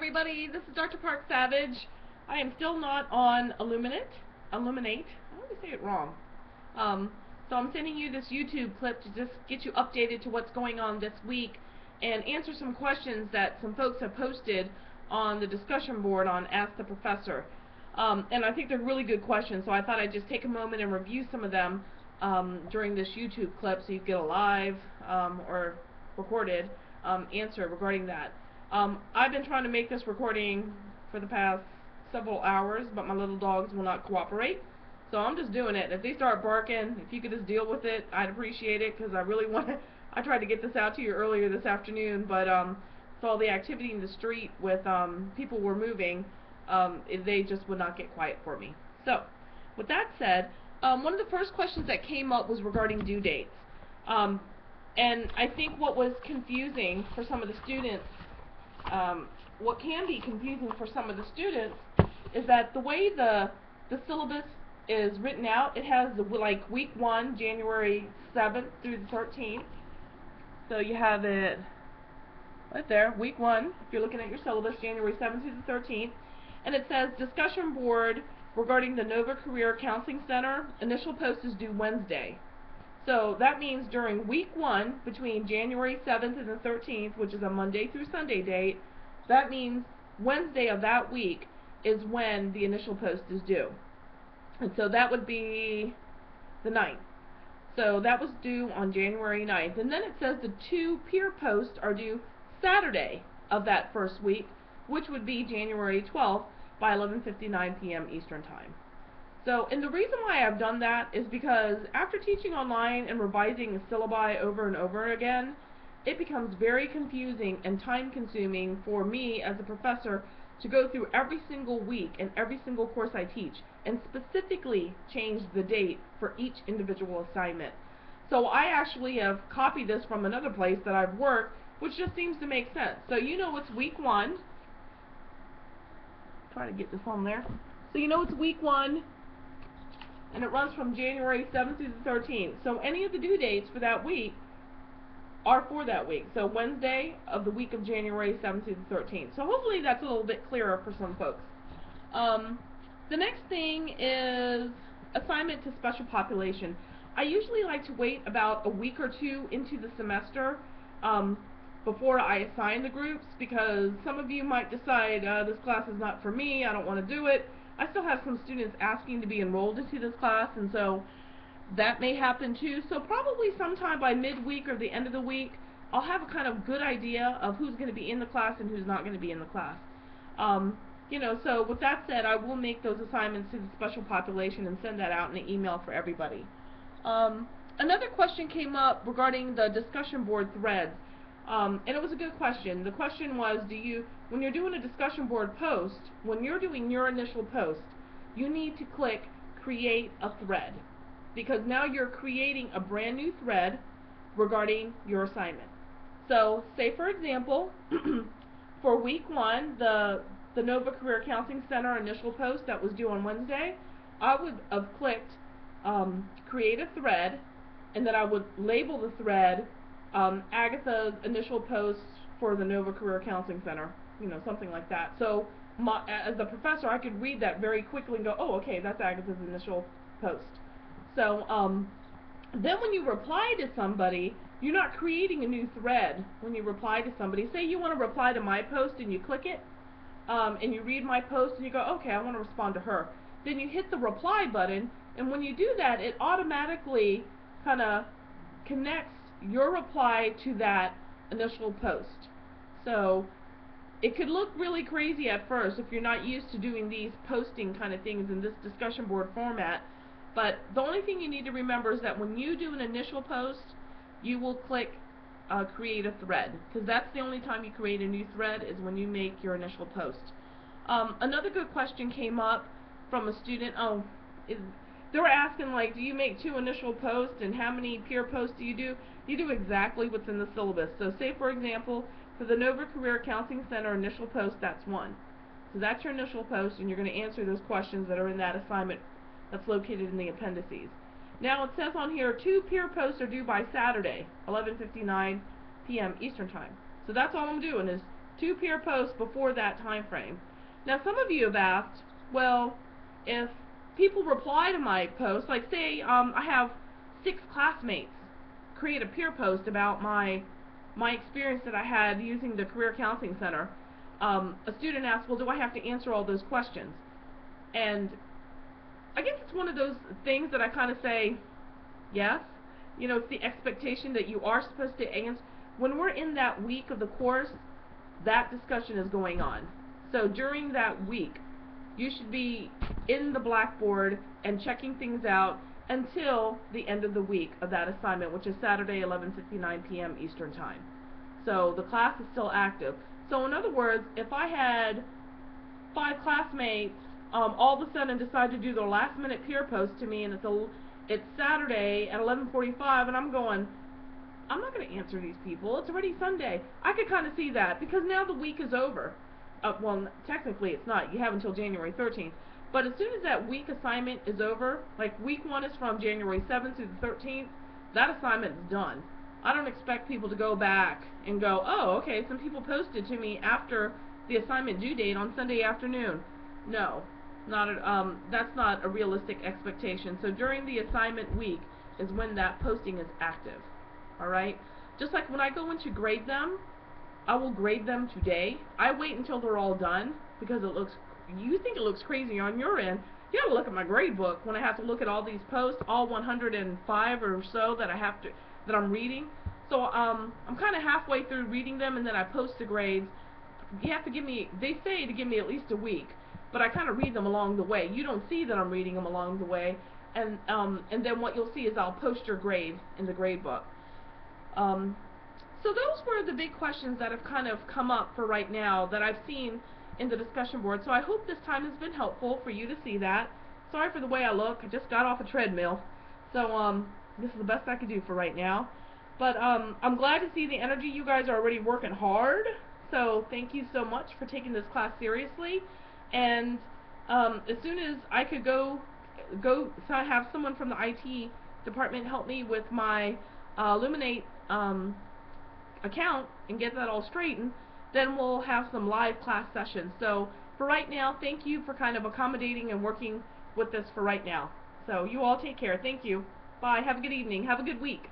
everybody, this is Dr. Park Savage. I am still not on Illuminate. I always say it wrong. So I'm sending you this YouTube clip to just get you updated to what's going on this week and answer some questions that some folks have posted on the discussion board on Ask the Professor. And I think they're really good questions, so I thought I'd just take a moment and review some of them during this YouTube clip so you get a live or recorded answer regarding that. I've been trying to make this recording for the past several hours, but my little dogs will not cooperate. So I'm just doing it. If they start barking, if you could just deal with it, I'd appreciate it, because I really want to. I tried to get this out to you earlier this afternoon, but with all the activity in the street with people were moving, they just would not get quiet for me. So, with that said, one of the first questions that came up was regarding due dates. And I think what was confusing for some of the students, what can be confusing for some of the students, is that the way the syllabus is written out, it has like week 1, January 7th through the 13th. So you have it right there, week 1, if you're looking at your syllabus, January 7th through the 13th. And it says discussion board regarding the Nova Career Counseling Center. Initial post is due Wednesday. So that means during week 1, between January 7th and the 13th, which is a Monday through Sunday date, that means Wednesday of that week is when the initial post is due. And so that would be the 9th. So that was due on January 9th. And then it says the 2 peer posts are due Saturday of that first week, which would be January 12th by 11:59 p.m. Eastern Time. So, and the reason why I've done that is because after teaching online and revising the syllabi over and over again, it becomes very confusing and time-consuming for me as a professor to go through every single week and every single course I teach and specifically change the date for each individual assignment. So I actually have copied this from another place that I've worked, which just seems to make sense. So you know it's week 1. Try to get this on there. So you know it's week 1, and it runs from January 7th through the 13th. So any of the due dates for that week are for that week. So Wednesday of the week of January 7th through the 13th. So hopefully that's a little bit clearer for some folks. The next thing is assignment to special population. I usually like to wait about a week or 2 into the semester before I assign the groups, because some of you might decide this class is not for me, I don't want to do it. I still have some students asking to be enrolled into this class, and so that may happen too. So probably sometime by midweek or the end of the week, I'll have a kind of good idea of who's going to be in the class and who's not going to be in the class. So with that said, I will make those assignments to the special population and send that out in an email for everybody. Another question came up regarding the discussion board threads. And it was a good question. The question was, when you're doing a discussion board post, when you're doing your initial post, you need to click create a thread, because now you're creating a brand new thread regarding your assignment. So say for example, for week 1, the Nova Career Counseling Center initial post that was due on Wednesday, I would have clicked create a thread, and then I would label the thread Agatha's initial post for the Nova Career Counseling Center, something like that. So as a professor, I could read that very quickly and go, oh, okay, that's Agatha's initial post. So then when you reply to somebody, you're not creating a new thread when you reply to somebody. Say you want to reply to my post and you click it, and you read my post and you go, okay, I want to respond to her. Then you hit the reply button, and when you do that, it automatically kind of connects your reply to that initial post. So it could look really crazy at first if you're not used to doing these posting kind of things in this discussion board format, but the only thing you need to remember is that when you do an initial post, you will click create a thread, because that's the only time you create a new thread, is when you make your initial post. Another good question came up from a student. They were asking, like, do you make 2 initial posts, and how many peer posts do you do? You do exactly what's in the syllabus. So say, for example, for the Nova Career Counseling Center initial post, that's 1. So that's your initial post, and you're going to answer those questions that are in that assignment that's located in the appendices. Now it says on here, 2 peer posts are due by Saturday, 11:59 p.m. Eastern Time. So that's all I'm doing is 2 peer posts before that time frame. Now some of you have asked, well, if people reply to my post, like say I have 6 classmates create a peer post about my experience that I had using the Career Counseling Center. A student asked, well, do I have to answer all those questions? And I guess it's one of those things that I kind of say, yes. You know, it's the expectation that you are supposed to answer. When we're in that week of the course, that discussion is going on. So during that week, you should be in the Blackboard and checking things out until the end of the week of that assignment, which is Saturday, 11:59 p.m. Eastern Time. So the class is still active. So in other words, if I had 5 classmates all of a sudden decide to do their last minute peer post to me, and it's Saturday at 11:45, and I'm going, I'm not going to answer these people. It's already Sunday. I could kind of see that because now the week is over. Well, technically it's not. You have until January 13th. But as soon as that week assignment is over, like week 1 is from January 7th through the 13th, that assignment is done. I don't expect people to go back and go, oh, okay, some people posted to me after the assignment due date on Sunday afternoon. No, that's not a realistic expectation. So during the assignment week is when that posting is active. Alright? Just like when I go in to grade them, I will grade them today. I wait until they're all done because you think it looks crazy on your end. You gotta look at my grade book when I have to look at all these posts, all 105 or so that I'm reading. So I'm kind of halfway through reading them, and then I post the grades. You have to give me, they say to give me at least a week, but I kind of read them along the way. You don't see that I'm reading them along the way, and then what you'll see is I'll post your grade in the grade book. So those were the big questions that have kind of come up for right now that I've seen in the discussion board. So I hope this time has been helpful for you to see that. Sorry for the way I look. I just got off a treadmill. So this is the best I could do for right now. But I'm glad to see the energy. You guys are already working hard. So thank you so much for taking this class seriously. And as soon as I could go so I have someone from the IT department help me with my Illuminate account and get that all straightened, then we'll have some live class sessions. So for right now, thank you for kind of accommodating and working with this for right now. So you all take care. Thank you. Bye. Have a good evening. Have a good week.